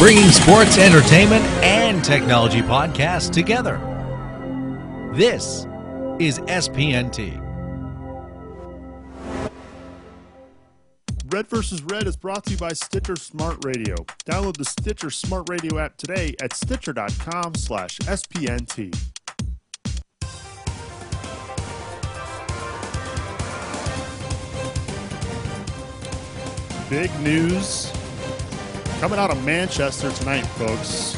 bringing sports, entertainment, and technology podcasts together. This is SPNT. Red vs. Red is brought to you by Stitcher Smart Radio. Download the Stitcher Smart Radio app today at stitcher.com/SPNT. Big news coming out of Manchester tonight, folks.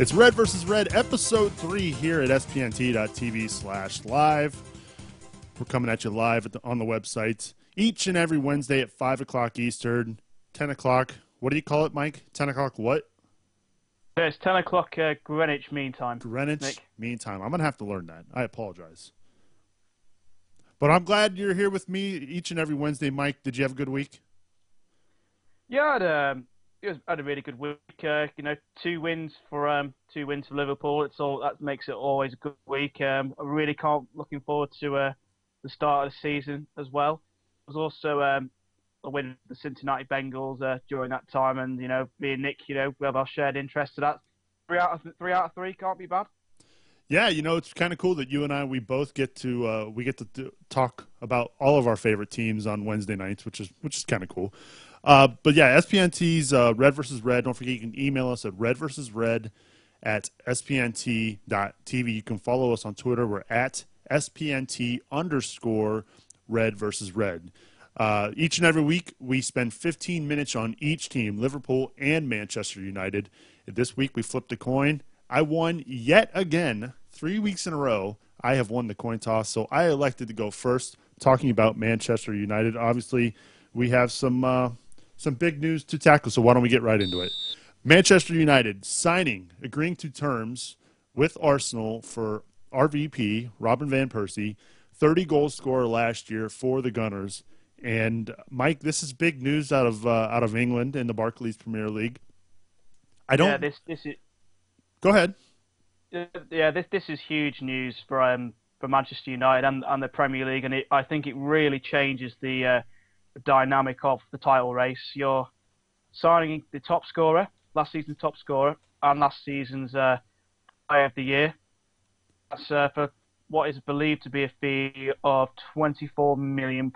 It's Red vs. Red, Episode 3 here at spnt.tv/live. We're coming at you live on the website each and every Wednesday at 5 o'clock Eastern, 10 o'clock. What do you call it, Mike? 10 o'clock what? It's 10 o'clock Greenwich Mean Time. Greenwich Mean Time. I'm going to have to learn that. I apologize. But I'm glad you're here with me each and every Wednesday, Mike. Did you have a good week? Yeah, I had a really good week. 2 wins for Liverpool. That makes it always a good week. I really can't looking forward to the start of the season as well. There was also a win for the Cincinnati Bengals during that time, and me and Nick, we have our shared interest. So that's 3 out of 3 can't be bad. Yeah, it's kind of cool that you and I we get to talk about all of our favorite teams on Wednesday nights, which is kind of cool. But yeah, SPNT's Red vs. Red. Don't forget you can email us at redvsred@spnt.tv. You can follow us on Twitter. We're at SPNT_Red vs. Red. Each and every week, we spend 15 minutes on each team, Liverpool and Manchester United. This week, we flipped a coin. I won yet again, 3 weeks in a row. I have won the coin toss, so I elected to go first, talking about Manchester United. Obviously, we have some big news to tackle, so why don't we get right into it? Manchester United agreeing to terms with Arsenal for RvP, Robin van Persie, 30-goal scorer last year for the Gunners. And Mike, this is big news out of England in the Barclays Premier League. This is. Go ahead. Yeah, this is huge news for Manchester United and the Premier League, and I think it really changes the dynamic of the title race. You're signing the top scorer, last season's top scorer, and last season's Player of the Year. That's for what is believed to be a fee of £24 million.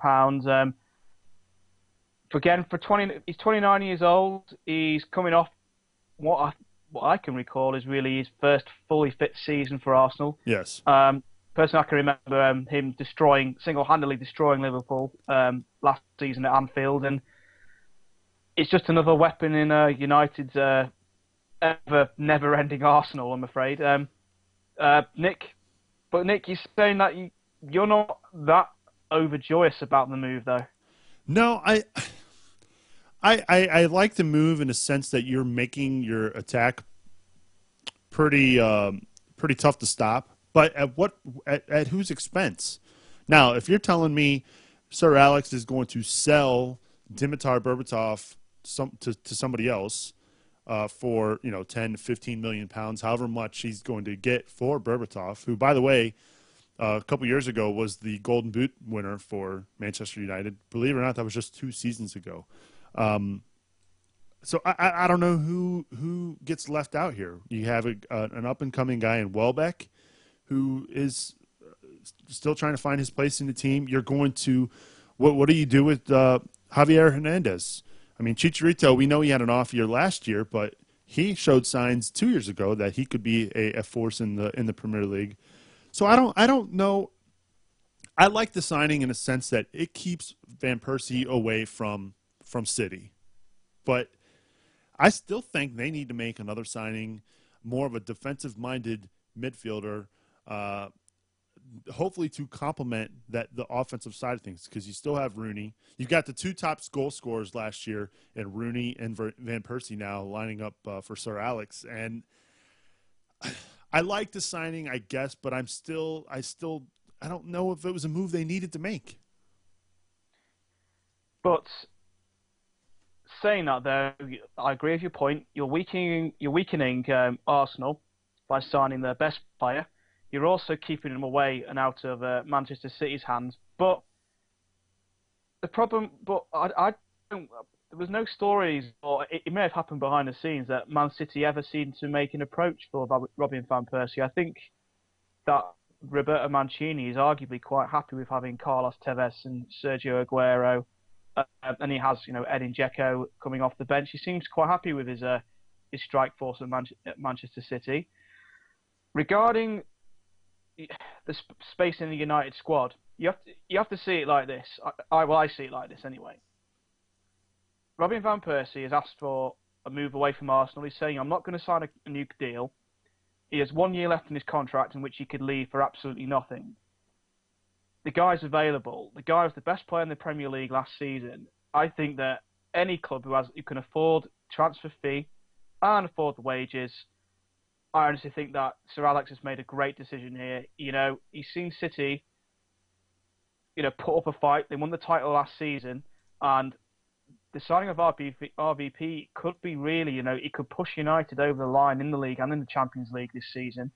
He's 29 years old. He's coming off what I can recall is really his first fully fit season for Arsenal. Yes. Personally, I can remember him single-handedly destroying Liverpool last season at Anfield, and it's just another weapon in United's never-ending arsenal, I'm afraid. Nick, you're saying that you're not that overjoyous about the move, though. No, I like the move in the sense that you're making your attack pretty tough to stop. But at whose expense? Now, if you're telling me Sir Alex is going to sell Dimitar Berbatov to somebody else for 10, 15 million pounds, however much he's going to get for Berbatov, who, by the way, a couple years ago was the Golden Boot winner for Manchester United. Believe it or not, that was just 2 seasons ago. So I don't know who gets left out here. You have an up-and-coming guy in Welbeck who is still trying to find his place in the team. You're going to what do you do with Javier Hernandez? I mean, Chicharito, we know he had an off year last year, but he showed signs 2 years ago that he could be a force in the Premier League. So I don't know. I like the signing in a sense that it keeps Van Persie away from City. But I still think they need to make another signing, more of a defensive-minded midfielder, hopefully to complement the offensive side of things, because you still have Rooney. You've got the 2 top goal scorers last year, and Rooney and Van Persie now lining up for Sir Alex. And I like the signing, I guess, but I don't know if it was a move they needed to make. But saying that, though, I agree with your point. You're weakening Arsenal by signing their best player. You're also keeping them away and out of Manchester City's hands. But the problem, I don't there was no stories, or it may have happened behind the scenes, that Man City ever seemed to make an approach for Robin van Persie. I think that Roberto Mancini is arguably quite happy with having Carlos Tevez and Sergio Aguero, and he has, Edin Dzeko coming off the bench. He seems quite happy with his strike force at Manchester City. Regarding the space in the United squad, you have to see it like this. I see it like this anyway. Robin van Persie has asked for a move away from Arsenal. He's saying, I'm not going to sign a new deal. He has 1 year left in his contract in which he could leave for absolutely nothing. The guy's available. The guy was the best player in the Premier League last season. I think that any club who can afford transfer fee and afford the wages, I honestly think that Sir Alex has made a great decision here. He's seen City, put up a fight. They won the title last season, and the signing of RvP could be really, it could push United over the line in the league and in the Champions League this season.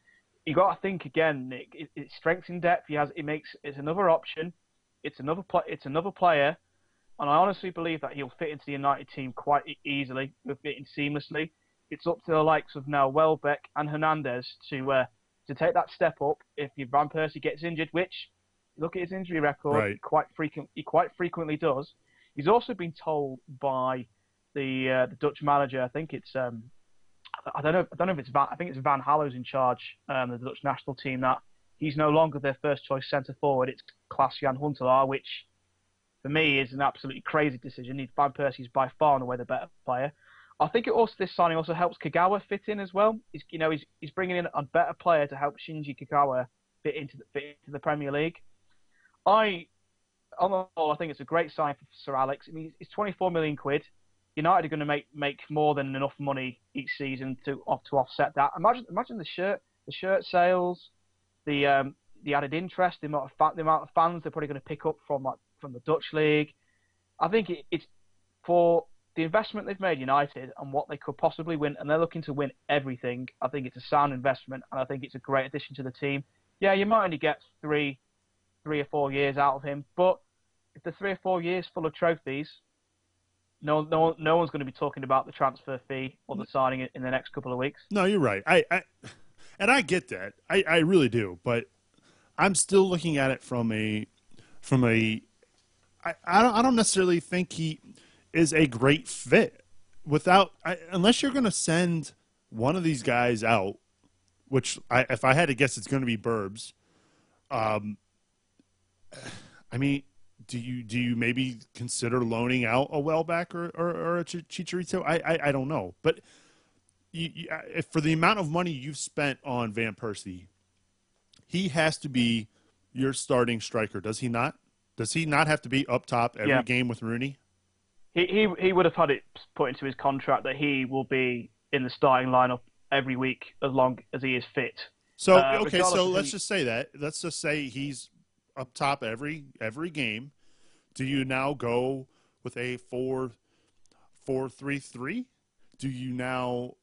You got to think again, Nick. It's strength in depth. It's another option. It's another player, and I honestly believe that he'll fit into the United team quite easily. He'll fit in seamlessly. It's up to the likes of now Welbeck and Hernandez to take that step up if Van Persie gets injured, which, look at his injury record, Right. he quite frequently does. He's also been told by the Dutch manager, I think it's I don't know if it's I think it's Van Hallo's in charge of the Dutch national team, that he's no longer their first choice centre forward. It's Klaas-Jan Huntelaar, which for me is an absolutely crazy decision. Van Persie is by far and away the better player. I think this signing also helps Kagawa fit in as well. He's bringing in a better player to help Shinji Kagawa fit into the Premier League. On the whole, I think it's a great sign for Sir Alex. I mean, it's 24 million quid. United are going to make more than enough money each season to offset that. Imagine the shirt sales, the added interest, the amount of fans they're probably going to pick up from the Dutch league. I think it's for the investment they've made, United, and what they could possibly win, and they're looking to win everything. I think it's a sound investment, and I think it's a great addition to the team. Yeah, you might only get three or 4 years out of him, but if the 3 or 4 years full of trophies, no one's going to be talking about the transfer fee or the signing in the next couple of weeks. No, you're right. I get that. I really do, but I'm still looking at it from a I don't necessarily think he is a great fit unless you're going to send one of these guys out, which if I had to guess, it's going to be Burbs. I mean, do you maybe consider loaning out a Welbeck or a Chicharito? I don't know, but if for the amount of money you've spent on Van Persie, he has to be your starting striker, does he not? Does he not have to be up top every game with Rooney? He would have had it put into his contract that he will be in the starting lineup every week as long as he is fit. So so let's just say that. Let's just say he's up top every game. Do you now go with a 4-4-3-3? Do you now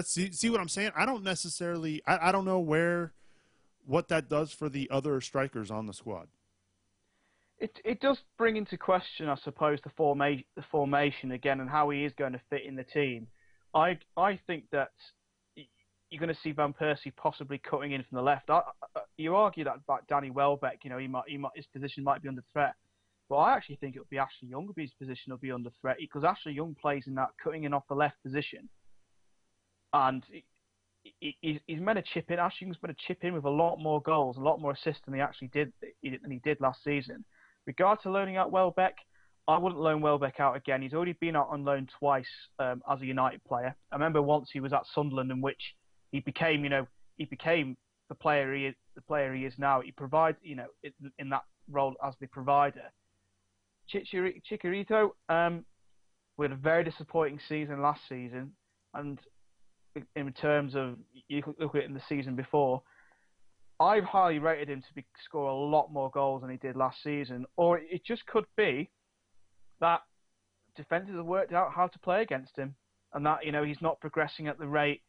see what I'm saying? I don't necessarily I don't know what that does for the other strikers on the squad. It does bring into question, I suppose, the formation again and how he is going to fit in the team. I think that you're going to see Van Persie possibly cutting in from the left. You argue that about Danny Welbeck, his position might be under threat. But I actually think it would be Ashley Young whose position will be under threat, because Ashley Young plays in that cutting in off the left position. And he's meant to chip in. Ashley Young's meant to chip in with a lot more goals, a lot more assists than he did last season. Regard to loaning out Welbeck, I wouldn't loan Welbeck out again. He's already been out on loan twice as a United player. I remember once he was at Sunderland, in which he became the player he is now. He provides, in that role as the provider. Chicharito, we had a very disappointing season last season, and in terms of, you look at it in the season before, I've highly rated him to score a lot more goals than he did last season. Or it just could be that defenders have worked out how to play against him, and that he's not progressing at the rate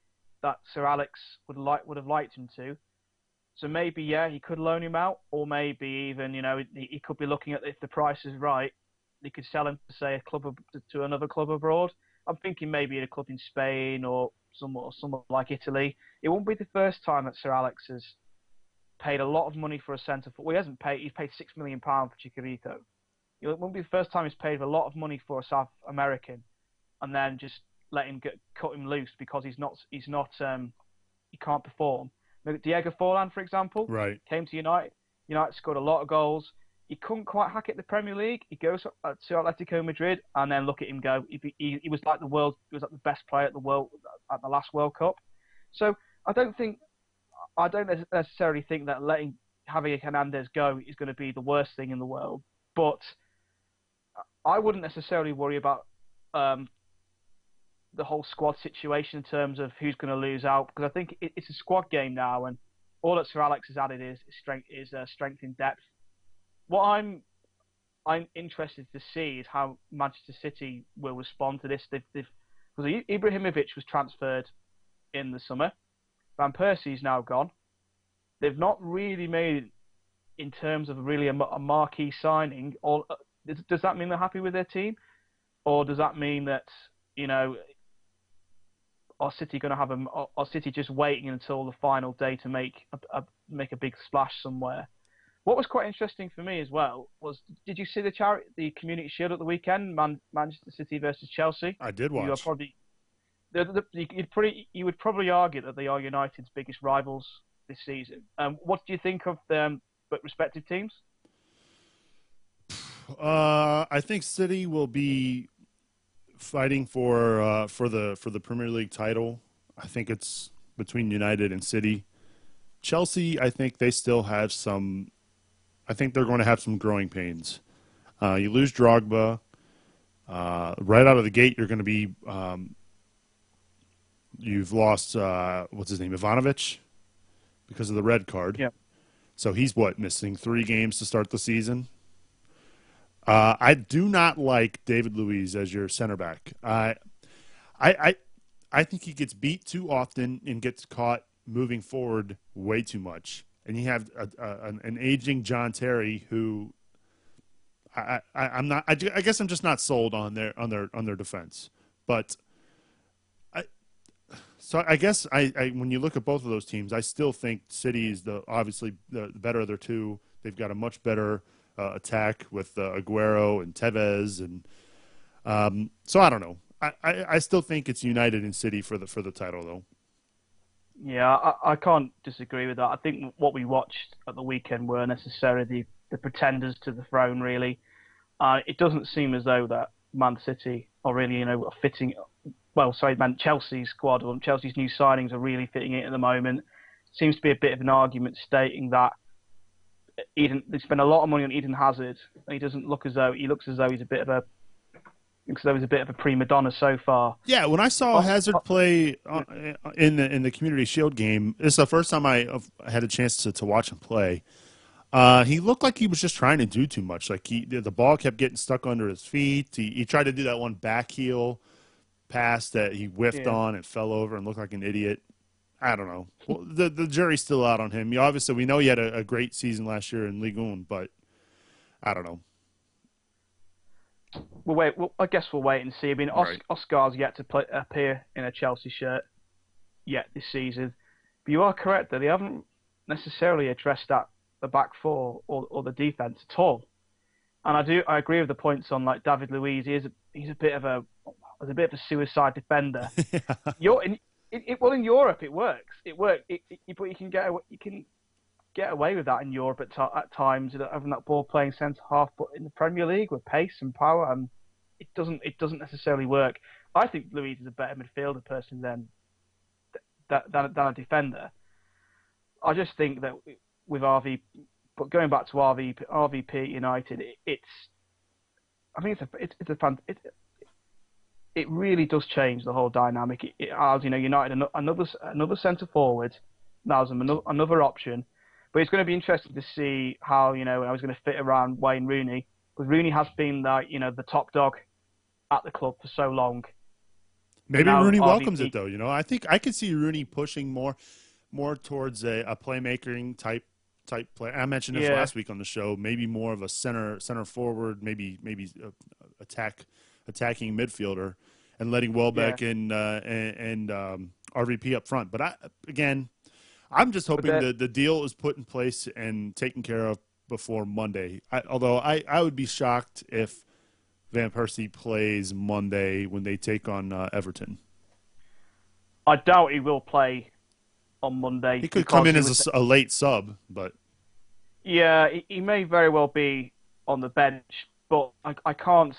that Sir Alex would have liked him to. So maybe he could loan him out, or maybe even he could be looking at, if the price is right, they could sell him to say to another club abroad. I'm thinking maybe a club in Spain or somewhere like Italy. It won't be the first time that Sir Alex has paid a lot of money for a centre forward. Well, he hasn't paid. He's paid £6 million for Chicharito. It won't be the first time he's paid a lot of money for a South American, and then just let him cut him loose because he can't perform. Diego Forlan, for example, right, came to United. United scored a lot of goals. He couldn't quite hack it the Premier League. He goes to Atletico Madrid, and then look at him go. He was like the world. He was like the best player at the last World Cup. So I don't necessarily think that letting Javier Hernandez go is going to be the worst thing in the world. But I wouldn't necessarily worry about the whole squad situation in terms of who's going to lose out, because I think it's a squad game now, and all that Sir Alex has added is strength in depth. What I'm interested to see is how Manchester City will respond to this. Because Ibrahimovic was transferred in the summer, Van Persie's now gone. They've not really made, in terms of really a marquee signing. Or does that mean they're happy with their team, or does that mean that are City going to have are City just waiting until the final day to make a big splash somewhere? What was quite interesting for me as well was, did you see the Community Shield at the weekend, Manchester City versus Chelsea? I did watch. You would probably argue that they are United's biggest rivals this season. What do you think of them, respective teams? I think City will be fighting for the Premier League title. I think it's between United and City. Chelsea, I think they still have some. I think they're going to have some growing pains. You lose Drogba right out of the gate. You're going to be. You've lost what's his name, Ivanovic, because of the red card. Yeah. So he's missing 3 games to start the season. I do not like David Luiz as your center back. I think he gets beat too often and gets caught moving forward way too much. And you have an aging John Terry who I'm not. I guess I'm just not sold on their defense. But I guess when you look at both of those teams, I still think City is obviously the better of their two. They've got a much better attack with Aguero and Tevez, and so I don't know. I still think it's United and City for the title, though. Yeah, I can't disagree with that. I think what we watched at the weekend were necessarily the pretenders to the throne, really. It doesn't seem as though that Man City are really, fitting. Chelsea's squad or Chelsea's new signings are really fitting it at the moment. Seems to be a bit of an argument stating that they spend a lot of money on Eden Hazard. He looks as though he's a bit of a prima donna so far. Yeah, when I saw Hazard play in the Community Shield game, this is the first time I had a chance to watch him play. He looked like he was just trying to do too much. Like the ball kept getting stuck under his feet. He tried to do that one back heel pass that he whiffed on and fell over and looked like an idiot. I don't know. Well, the jury's still out on him. Obviously, we know he had a great season last year in Ligue 1, but I don't know. I guess we'll wait and see. I mean, Right. Oscar's yet to appear in a Chelsea shirt yet this season. But you are correct that they haven't necessarily addressed the back four or the defense at all. And I agree with the points on like David Luiz. He's a bit of a suicide defender. In Europe it works. But you can get away with that in Europe at times, having that ball playing centre half. But in the Premier League with pace and power, it doesn't necessarily work. I think Luiz is a better midfielder person than a defender. I just think that with RV, but going back to RvP United, it really does change the whole dynamic. It allows United another centre forward, allows them another option. But it's going to be interesting to see how I was going to fit around Wayne Rooney, because Rooney has been the top dog at the club for so long. Maybe Rooney welcomes it though. I think I could see Rooney pushing more towards a playmaking type type player. I mentioned this last week on the show. Maybe more of a center forward, maybe attacking midfielder, and letting Welbeck and RvP up front. But I'm just hoping the deal is put in place and taken care of before Monday. Although I would be shocked if Van Persie plays Monday when they take on Everton. I doubt he will play on Monday. He could come in as a late sub, but yeah, he may very well be on the bench, but I can't.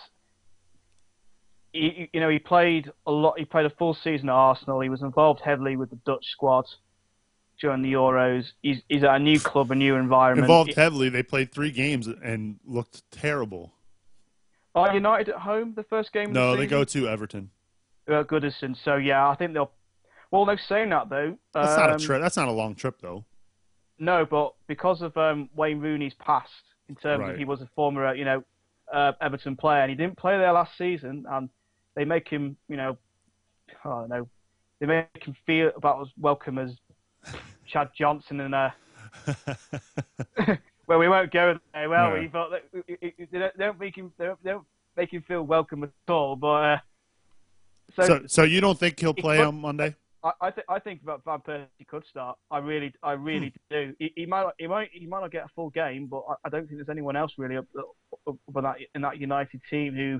He played a lot. He played a full season at Arsenal. He was involved heavily with the Dutch squad during the Euros. He's at a new club, a new environment. Involved heavily. They played 3 games and looked terrible. Are United at home the first game? No, of the they go to Everton. Goodison. So yeah, I think they'll. Well, they're saying that though. That's not a trip. That's not a long trip though. No, but because of Wayne Rooney's past, in terms of he was a former, Everton player, and he didn't play there last season, and they make him, I don't know, they make him feel about as welcome as Chad Johnson and well, we won't go there, will we? But they don't make him feel welcome at all. But so you don't think he'll play on Monday? I think Van Persie could start. I really do. He might not get a full game, but I don't think there's anyone else really up in that United team who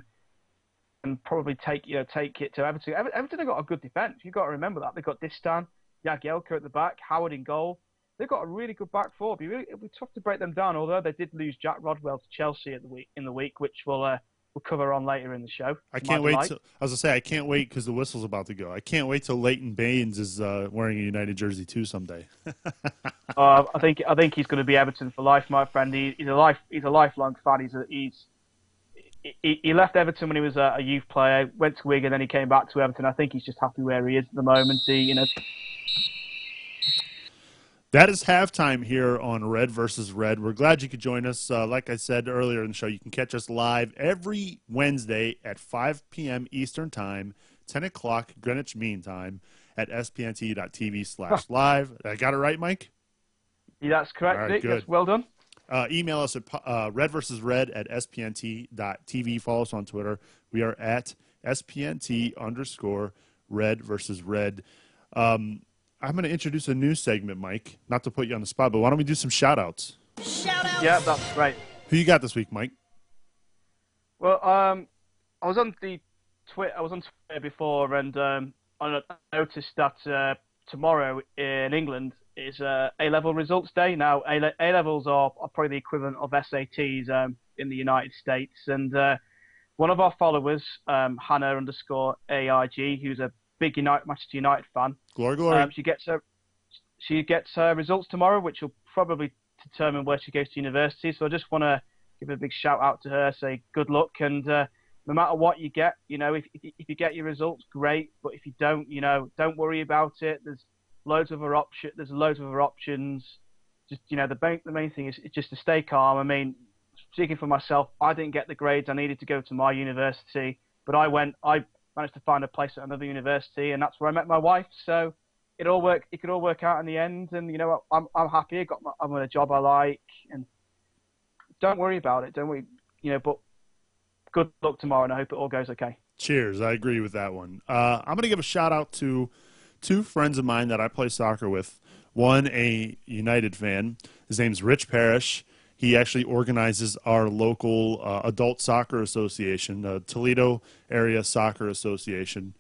can probably take it to Everton. Everton have got a good defence. You've got to remember that they've got Distan, Jagielka at the back, Howard in goal. They've got a really good back four. It'd be tough to break them down. Although they did lose Jack Rodwell to Chelsea in the week, which we'll cover on later in the show. I can't wait. I can't wait because the whistle's about to go. I can't wait till Leighton Baines is wearing a United jersey too someday. I think he's going to be Everton for life, my friend. He's a lifelong fan. He left Everton when he was a youth player, went to Wigan, then he came back to Everton. I think he's just happy where he is at the moment. That is halftime here on Red versus Red. We're glad you could join us. Like I said earlier in the show, you can catch us live every Wednesday at 5 p.m. Eastern Time, 10 o'clock Greenwich Mean Time at spnt.tv/live. I got it right, Mike? Yeah, that's correct, right, Nick. good. That's well done. Email us at redversusred@spnt.tv. Follow us on Twitter. We are at SPNT_Red versus Red. I'm going to introduce a new segment, Mike. Not to put you on the spot, but why don't we do some shout-outs? Shout-outs! Yeah, that's great. Who you got this week, Mike? Well, I was on Twitter before, and I noticed that tomorrow in England is A-level results day. Now, A-levels are probably the equivalent of SATs in the United States, and one of our followers, Hannah_AIG, who's a big Manchester United fan. Glory. She gets her results tomorrow, which will probably determine where she goes to university. So I just want to give a big shout out to her, say good luck, and no matter what you get, if you get your results, great. But if you don't, don't worry about it. There's loads of other options. Just the main thing is just to stay calm. I mean, speaking for myself, I didn't get the grades I needed to go to my university, but I managed to find a place at another university, and that's where I met my wife. So it could all work out in the end, and I'm happy. I'm in a job I like, and don't worry about it. Don't worry, but good luck tomorrow, and I hope it all goes okay. Cheers. I agree with that one. I'm going to give a shout out to 2 friends of mine that I play soccer with. One, a United fan. His name's Rich Parrish. He actually organizes our local adult soccer association, the Toledo Area Soccer Association.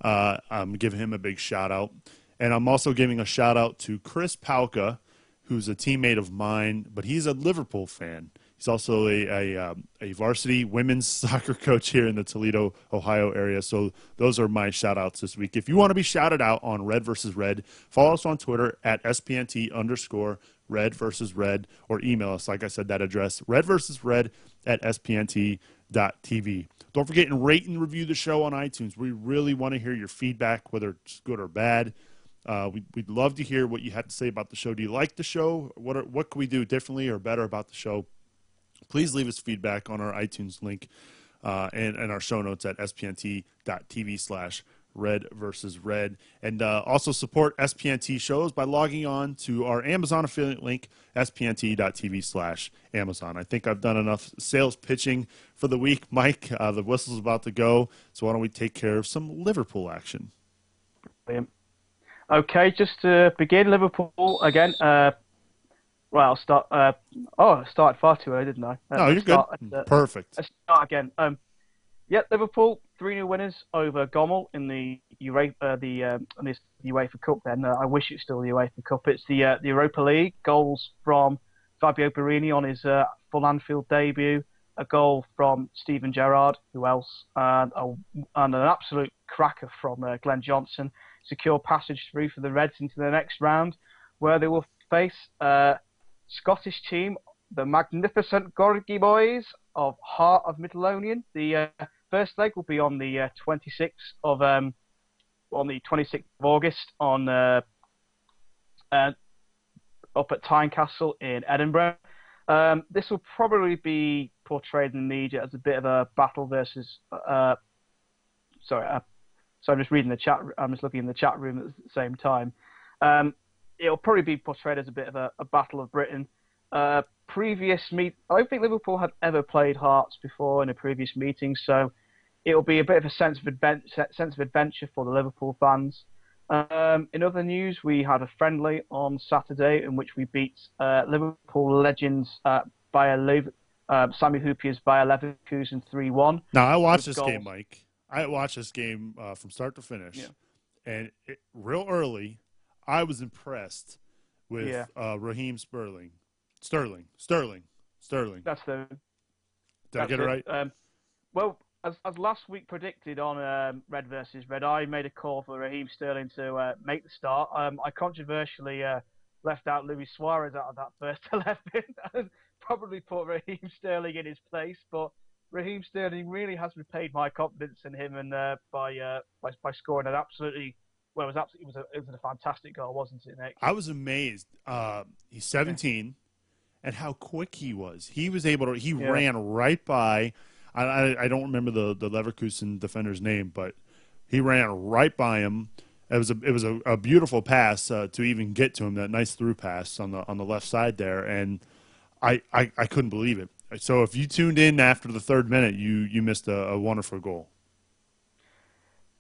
I'm giving him a big shout-out. And I'm also giving a shout-out to Chris Pauka, who's a teammate of mine, but he's a Liverpool fan. He's also a varsity women's soccer coach here in the Toledo, Ohio area. So those are my shout-outs this week. If you want to be shouted out on Red versus Red, follow us on Twitter at SPNT_Red versus Red, or email us, like I said, that address, redversusred@spnt.tv. Don't forget and rate and review the show on iTunes. We really want to hear your feedback, whether it's good or bad. We'd love to hear what you have to say about the show. Do you like the show? What can we do differently or better about the show? Please leave us feedback on our iTunes link and our show notes at spnt.tv/Red Red versus Red. And also support SPNT shows by logging on to our Amazon affiliate link, spnt.tv/Amazon. I think I've done enough sales pitching for the week, Mike. The whistle's about to go, so why don't we take care of some Liverpool action? Brilliant. Okay, just to begin, Liverpool again. I'll start. I started far too early, didn't I? No, you're good. Perfect. Let's start again. Liverpool 3-0 winners over Gommel in the UEFA Cup. Then I wish it's still the UEFA Cup. It's the Europa League. Goals from Fabio Borini on his full Anfield debut. A goal from Steven Gerrard. Who else? And an absolute cracker from Glenn Johnson. Secure passage through for the Reds into the next round, where they will face Scottish team, the magnificent Gorgie boys of Heart of Midlothian. The first leg will be on the 26th of August up at Tynecastle in Edinburgh. This will probably be portrayed in the media as a bit of a battle versus. So I'm just reading the chat. I'm just looking in the chat room at the same time. It'll probably be portrayed as a bit of a battle of Britain. I don't think Liverpool had ever played Hearts before in a previous meeting, so it'll be a bit of a sense of adventure for the Liverpool fans. In other news, we had a friendly on Saturday in which we beat Liverpool legends Sami Hyypiä's Bayer Leverkusen 3-1. Now, I watched this game, Mike. I watched this game from start to finish, and real early, I was impressed with Raheem Sterling. Sterling. That's the. Did I get it right? Well, as last week predicted on Red versus Red, I made a call for Raheem Sterling to make the start. I controversially left out Luis Suarez out of that first 11 and probably put Raheem Sterling in his place, but Raheem Sterling really has repaid my confidence in him, and by scoring an absolutely it was a fantastic goal, wasn't it, Nick? I was amazed. He's 17, and how quick he was. He was able to. He ran right by. I don't remember the Leverkusen defender's name, but he ran right by him. It was a beautiful pass to even get to him. That nice through pass on the left side there, and I couldn't believe it. So if you tuned in after the third minute, you missed a wonderful goal.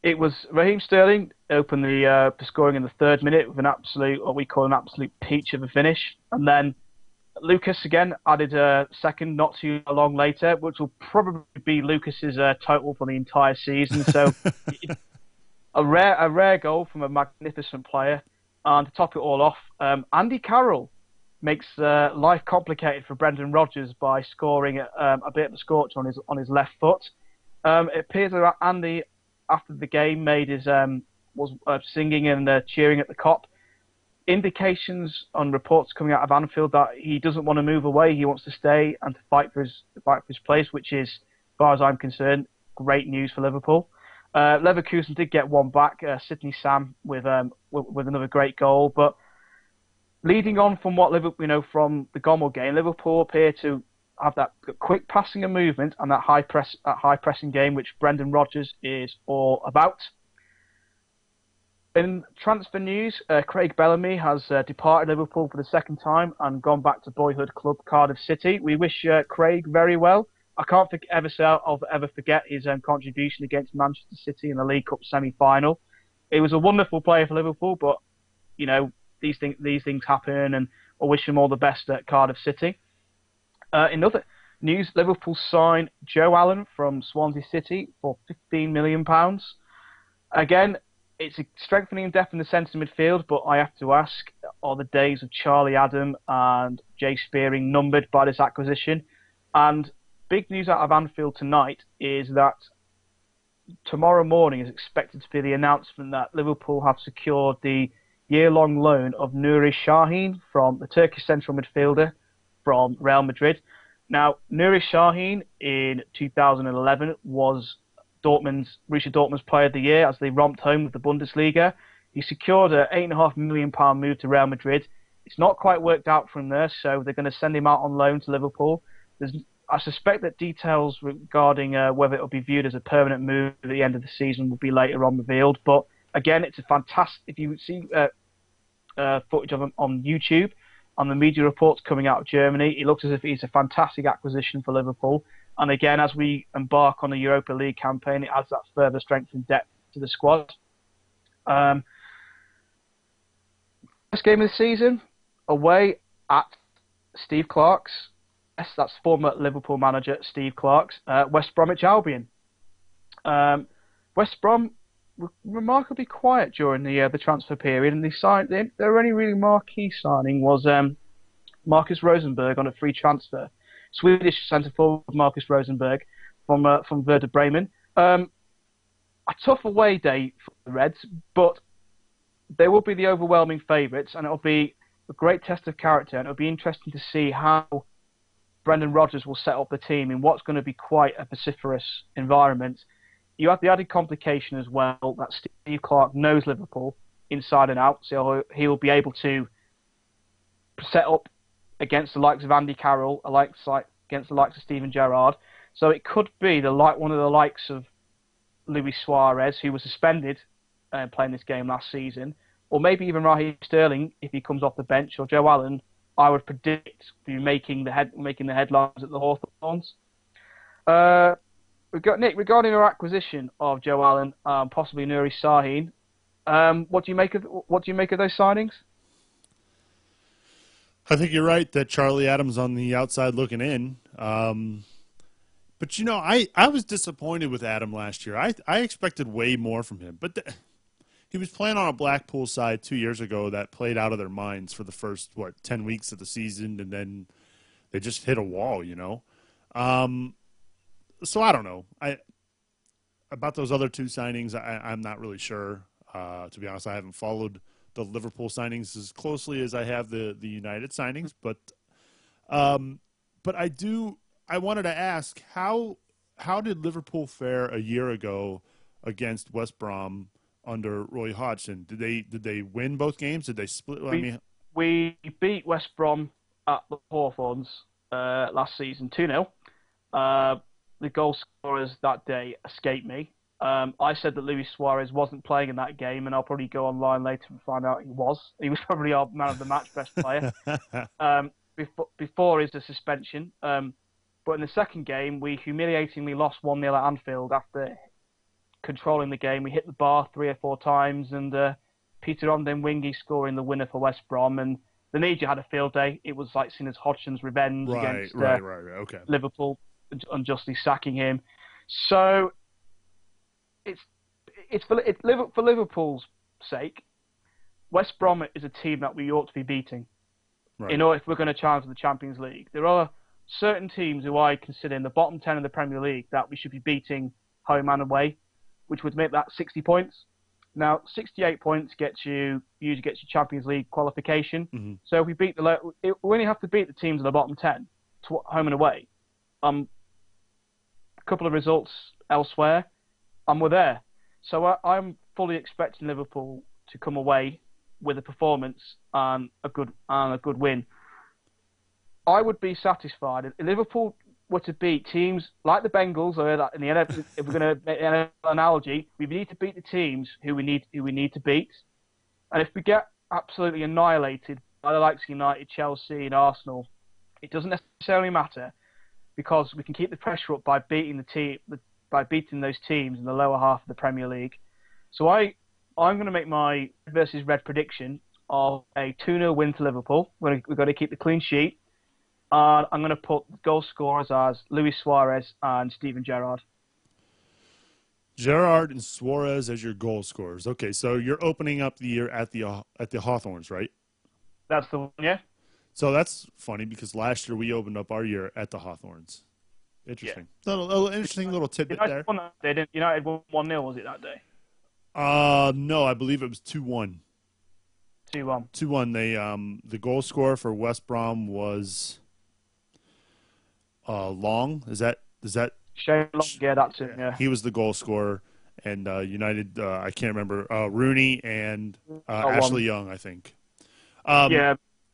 It was Raheem Sterling opened the scoring in the third minute with what we call an absolute peach of a finish, and then Lucas again added a second not too long later, which will probably be Lucas's total for the entire season. So a rare goal from a magnificent player, and to top it all off, Andy Carroll makes life complicated for Brendan Rodgers by scoring a bit of a scorcher on his left foot. It appears that Andy, after the game, was singing and cheering at the Kop. Indications on reports coming out of Anfield that he doesn't want to move away. He wants to stay and to fight for his place, which is, as far as I'm concerned, great news for Liverpool. Leverkusen did get one back, Sidney Sam with another great goal, but leading on from what Liverpool, from the Gommel game, Liverpool appear to have that quick passing and movement and that high pressing game, which Brendan Rodgers is all about. In transfer news, Craig Bellamy has departed Liverpool for the second time and gone back to boyhood club Cardiff City. We wish Craig very well. I can't ever forget his contribution against Manchester City in the League Cup semi-final. He was a wonderful player for Liverpool, but these things happen, and I wish him all the best at Cardiff City. In other news, Liverpool signed Joe Allen from Swansea City for £15 million. Again, it's a strengthening depth in the centre midfield, but I have to ask, are the days of Charlie Adam and Jay Spearing numbered by this acquisition? And big news out of Anfield tonight is that tomorrow morning is expected to be the announcement that Liverpool have secured the year-long loan of Nuri Sahin, from the Turkish central midfielder from Real Madrid. Now, Nuri Sahin in 2011 was Borussia Dortmund's Player of the Year as they romped home with the Bundesliga. He secured an £8.5 million move to Real Madrid. It's not quite worked out from there, so they're going to send him out on loan to Liverpool. I suspect that details regarding whether it will be viewed as a permanent move at the end of the season will be later on revealed. But again, it's a fantastic. If you see footage of him on YouTube, on the media reports coming out of Germany, it looks as if he's a fantastic acquisition for Liverpool. And again, as we embark on the Europa League campaign, it adds that further strength and depth to the squad. First game of the season, away at Steve Clark's. Yes, that's former Liverpool manager Steve Clark's. West Bromwich Albion. West Brom were remarkably quiet during the transfer period, and their only really marquee signing was Marcus Rosenberg on a free transfer. Swedish centre forward Marcus Rosenberg from Werder Bremen. A tough away day for the Reds, but they will be the overwhelming favourites, and it'll be a great test of character, and it'll be interesting to see how Brendan Rodgers will set up the team in what's going to be quite a vociferous environment. You have the added complication as well that Steve Clark knows Liverpool inside and out, so he'll be able to set up against the likes of Andy Carroll, against the likes of Steven Gerrard. So it could be one of the likes of Luis Suarez, who was suspended playing this game last season, or maybe even Raheem Sterling if he comes off the bench, or Joe Allen. I would predict be making the headlines at the Hawthorns. Nick, regarding our acquisition of Joe Allen, possibly Nuri Sahin, what do you make of those signings? I think you're right that Charlie Adams on the outside looking in. But, I was disappointed with Adam last year. I expected way more from him. But he was playing on a Blackpool side 2 years ago that played out of their minds for the first, 10 weeks of the season, and then they just hit a wall, So I don't know. About those other two signings, I'm not really sure. To be honest, I haven't followed the Liverpool signings as closely as I have the United signings, but I wanted to ask how did Liverpool fare a year ago against West Brom under Roy Hodgson? Did they win both games? Did they split? We beat West Brom at the Hawthorns last season 2-0. The goal scorers that day escaped me. I said that Luis Suarez wasn't playing in that game, and I'll probably go online later and find out he was. He was probably our man of the match, best player, before his suspension. But in the second game, we humiliatingly lost 1-0 at Anfield after controlling the game. We hit the bar 3 or 4 times, and Peter Ondemwingie scoring the winner for West Brom. And the media had a field day. It was like seen as Hodgson's revenge against Okay. Liverpool unjustly sacking him. So it's for Liverpool's sake. West Brom is a team that we ought to be beating. Right. If we're going to challenge for the Champions League. There are certain teams who I consider in the bottom 10 of the Premier League that we should be beating home and away, which would make that 60 points. Now, 68 points usually gets you Champions League qualification. Mm-hmm. So if we only have to beat the teams in the bottom 10 home and away. A couple of results elsewhere, and we're there. So I'm fully expecting Liverpool to come away with a performance and a good win. I would be satisfied if Liverpool were to beat teams like the Bengals, or that in the NFL, if we're going to make an analogy, we need to beat the teams who we need to beat. And if we get absolutely annihilated by the likes of United, Chelsea, and Arsenal, it doesn't necessarily matter, because we can keep the pressure up by beating those teams in the lower half of the Premier League. So I'm going to make my versus red prediction of a 2-0 win to Liverpool. We're going to keep the clean sheet. And I'm going to put goal scorers as Luis Suarez and Steven Gerrard. Gerrard and Suarez as your goal scorers. Okay, so you're opening up the year at the Hawthorns, right? That's the one, yeah. So that's funny because last year we opened up our year at the Hawthorns. Interesting. Yeah. Little interesting little tidbit there. United won 1-0, was it that day? No, I believe it was 2-1. 2-1. 2-1. They the goal scorer for West Brom was Long. Is that Shane Long? Yeah, that's it. Yeah. He was the goal scorer, and United. I can't remember Rooney and Ashley Young, I think. Yeah.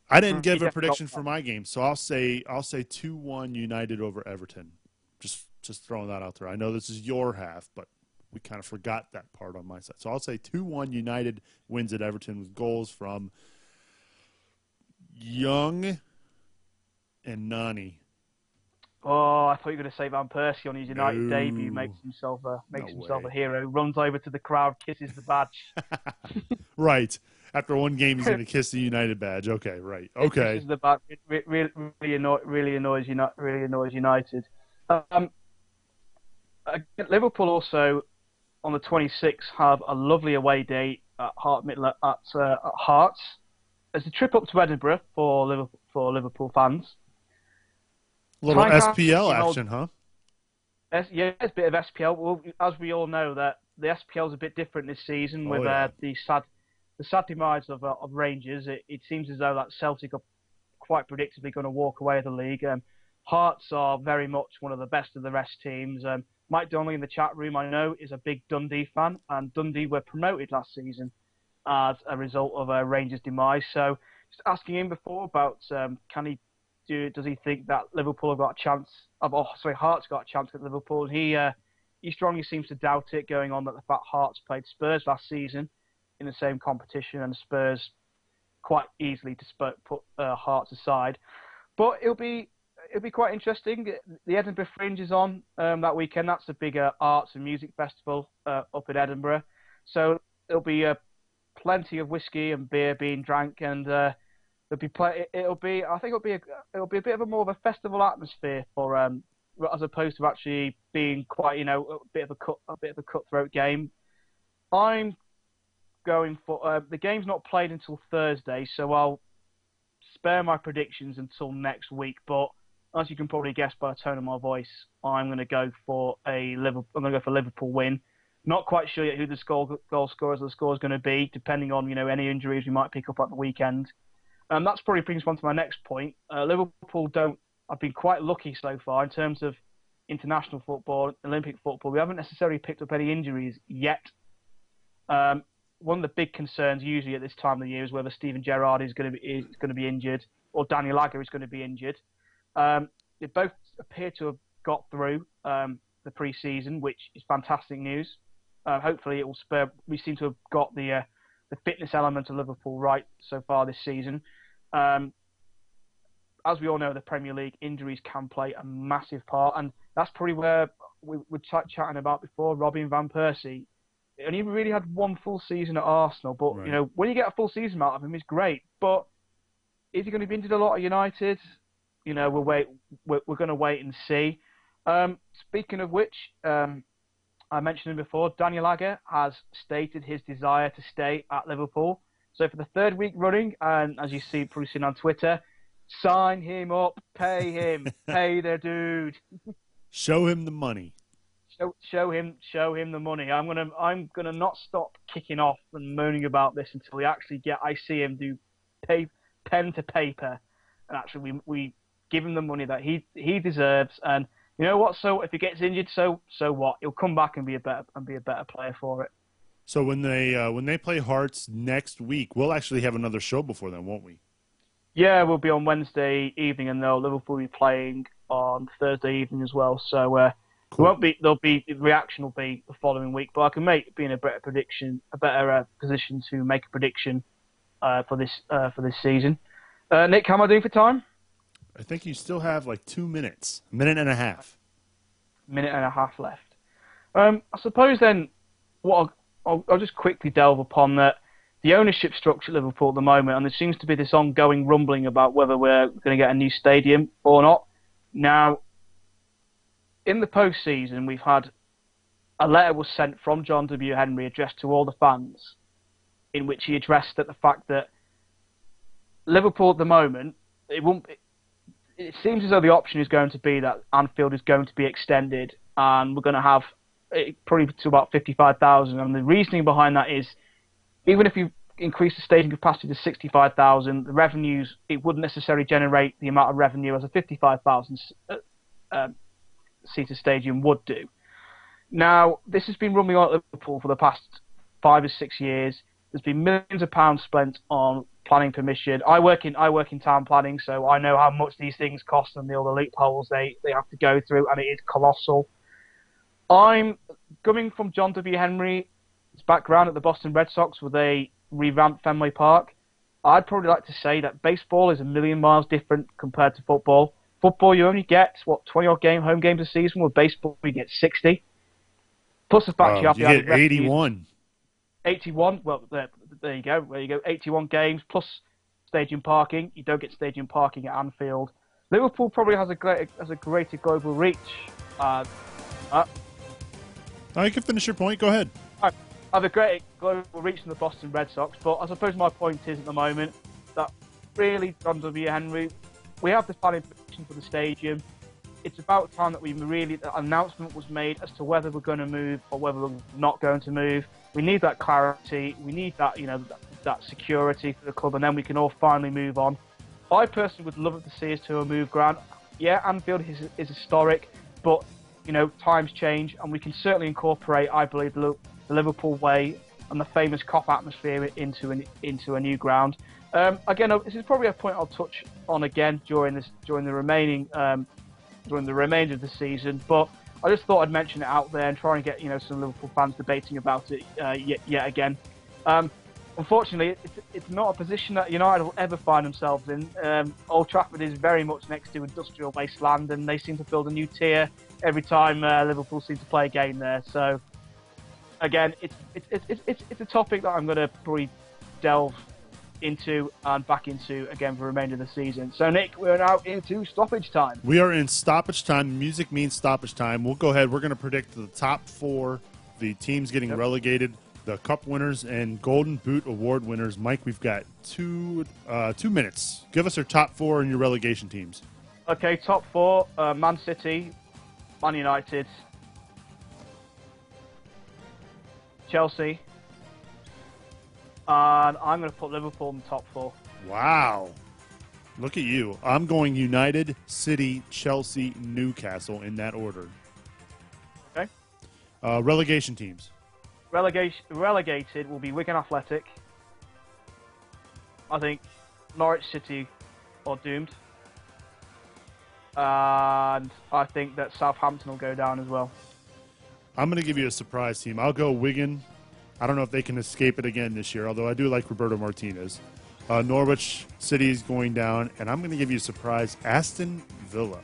I didn't give He a definitely prediction got for my game, so I'll say 2-1 United over Everton. Just throwing that out there. I know this is your half, but we kind of forgot that part on my side. So I'll say 2-1 United wins at Everton with goals from Young and Nani. Oh, I thought you were going to say Van Persie on his United No. debut makes himself a way. hero. Runs over to the crowd, kisses the badge. Right. After one game, he's going to kiss the United badge. Okay, right. Okay. Kisses the badge. It really annoys United. Liverpool also on the 26th have a lovely away day at Hearts. There's a trip up to Edinburgh for Liverpool fans. A little SPL action, huh? Yeah, it's a bit of SPL. Well, as we all know, that the SPL is a bit different this season with the sad demise of Rangers. It seems as though that Celtic are quite predictably going to walk away with the league. Hearts are very much one of the best of the rest teams. Mike Donnelly in the chat room, I know, is a big Dundee fan, and Dundee were promoted last season as a result of Rangers' demise. So, just asking him before about does he think that Liverpool have got a chance? Hearts got a chance at Liverpool. He strongly seems to doubt it, going on that the fact Hearts played Spurs last season in the same competition, and Spurs quite easily to put Hearts aside. But it'll be quite interesting. The Edinburgh Fringe is on that weekend. That's the bigger arts and music festival up in Edinburgh. So there'll be plenty of whiskey and beer being drank, and it'll be a bit of a more of a festival atmosphere for as opposed to actually being quite a bit of a cutthroat game. I'm going for the game's not played until Thursday, so I'll spare my predictions until next week. But as you can probably guess by the tone of my voice, I'm going to go for Liverpool win. Not quite sure yet who the goal scorers of the score is going to be, depending on any injuries we might pick up at the weekend. And that's probably brings me on to my next point. Liverpool have been quite lucky so far in terms of international football, Olympic football. We haven't necessarily picked up any injuries yet. One of the big concerns usually at this time of the year is whether Steven Gerrard is going to be injured or Daniel Agger is going to be injured. They both appear to have got through the pre-season, which is fantastic news. Hopefully it will spur. We seem to have got the fitness element of Liverpool right so far this season. As we all know, the Premier League, injuries can play a massive part, and that's probably where we were chatting about before. Robin van Persie, he only really had one full season at Arsenal, but right. When you get a full season out of him, it's great. But is he going to be injured a lot at United? We're going to wait and see. Speaking of which, I mentioned him before. Daniel Agger has stated his desire to stay at Liverpool. So for the third week running, and as you see, probably seen on Twitter, sign him up, pay him, pay the dude. Show him the money. Show him the money. I'm gonna not stop kicking off and moaning about this until I see him do pen to paper, and actually we give him the money that he deserves. And you know what? So if he gets injured, so what? He'll come back and be a better player for it. So when they play Hearts next week, we'll actually have another show before then, won't we? Yeah, we'll be on Wednesday evening, and Liverpool will be playing on Thursday evening as well. So cool. The reaction will be the following week, but I can be in a better position to make a prediction for this season. Nick, how am I doing for time? I think you still have like 2 minutes, a minute and a half. Minute and a half left. I suppose then, I'll just quickly delve upon the ownership structure at Liverpool at the moment, and there seems to be this ongoing rumbling about whether we're going to get a new stadium or not. Now, in the post-season, we've had a letter was sent from John W. Henry addressed to all the fans, in which he addressed the fact that Liverpool at the moment, it seems as though the option is going to be that Anfield is going to be extended, and we're going to have it probably to about 55,000. And the reasoning behind that is, even if you increase the stadium capacity to 65,000, the revenues, it wouldn't necessarily generate the amount of revenue as a 55,000 seater stadium would do. Now, this has been rumbling on at Liverpool for the past 5 or 6 years. There's been millions of pounds spent on planning permission. I work in town planning, so I know how much these things cost and all the loopholes they have to go through, and it is colossal. I'm coming from John W. Henry's background at the Boston Red Sox with a revamped Fenway Park. I'd probably like to say that baseball is a million miles different compared to football. Football, you only get, 20-odd home games a season. With baseball, you get 60. Plus the fact you have you get 81. 81. Well, there you go. 81 games plus stadium parking. You don't get stadium parking at Anfield. Liverpool probably has a greater global reach. You can finish your point. Go ahead. I have a greater global reach than the Boston Red Sox, but I suppose my point is at the moment that really, John W. Henry, we have the planning permission for the stadium. It's about time that an announcement was made as to whether we're going to move or whether we're not going to move. We need that clarity. We need that, that security for the club, and then we can all finally move on. I personally would love to see us to a move ground. Yeah, Anfield is historic, but times change, and we can certainly incorporate, I believe, the Liverpool way and the famous Kop atmosphere into a new ground. Again, this is probably a point I'll touch on again during the remainder of the season, but I just thought I'd mention it out there and try and get some Liverpool fans debating about it yet again. Unfortunately, it's not a position that United will ever find themselves in. Old Trafford is very much next to industrial wasteland, and they seem to build a new tier every time Liverpool seem to play a game there. So, again, it's a topic that I'm going to probably delve into and back into again for the remainder of the season. So, Nick, we're now into stoppage time. We are in stoppage time. Music means stoppage time. We'll go ahead. We're going to predict the top 4, the teams getting relegated, the Cup winners, and Golden Boot Award winners. Mike, we've got 2 minutes. Give us your top 4 and your relegation teams. Okay, top 4, Man City, Man United, Chelsea, and I'm going to put Liverpool in the top 4. Wow. Look at you. I'm going United, City, Chelsea, Newcastle in that order. Okay. Relegation teams. Relegated will be Wigan Athletic. I think Norwich City are doomed. And I think that Southampton will go down as well. I'm going to give you a surprise team. I'll go Wigan. I don't know if they can escape it again this year, although I do like Roberto Martinez. Norwich City is going down, and I'm going to give you a surprise. Aston Villa.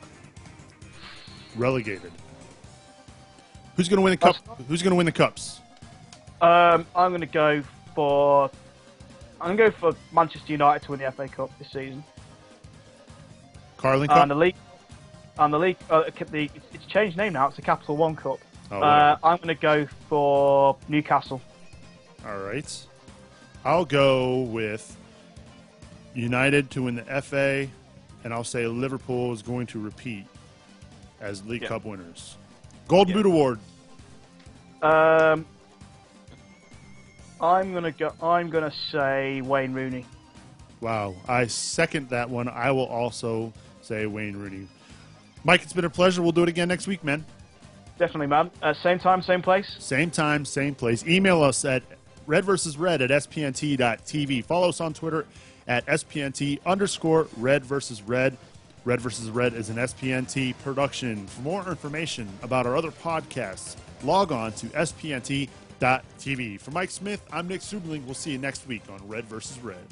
Relegated. Who's going to win the cup? Who's going to win the cups? I'm going to go for Manchester United to win the FA Cup this season. Carling Cup? And the league, it's changed name now. It's the Capital One Cup. Oh, I'm going to go for Newcastle. All right. I'll go with United to win the FA, and I'll say Liverpool is going to repeat as League Cup winners. Golden Boot Award. I'm gonna say Wayne Rooney. Wow, I second that one. I will also say Wayne Rooney. Mike, it's been a pleasure. We'll do it again next week, man. Definitely, man. Same time, same place? Same time, same place. Email us at redversusred@spnt.tv. Follow us on Twitter at SPNT_Red versus Red. Red versus Red is an SPNT production. For more information about our other podcasts, log on to spnt.tv. For Mike Smith, I'm Nick Subling. We'll see you next week on Red versus Red.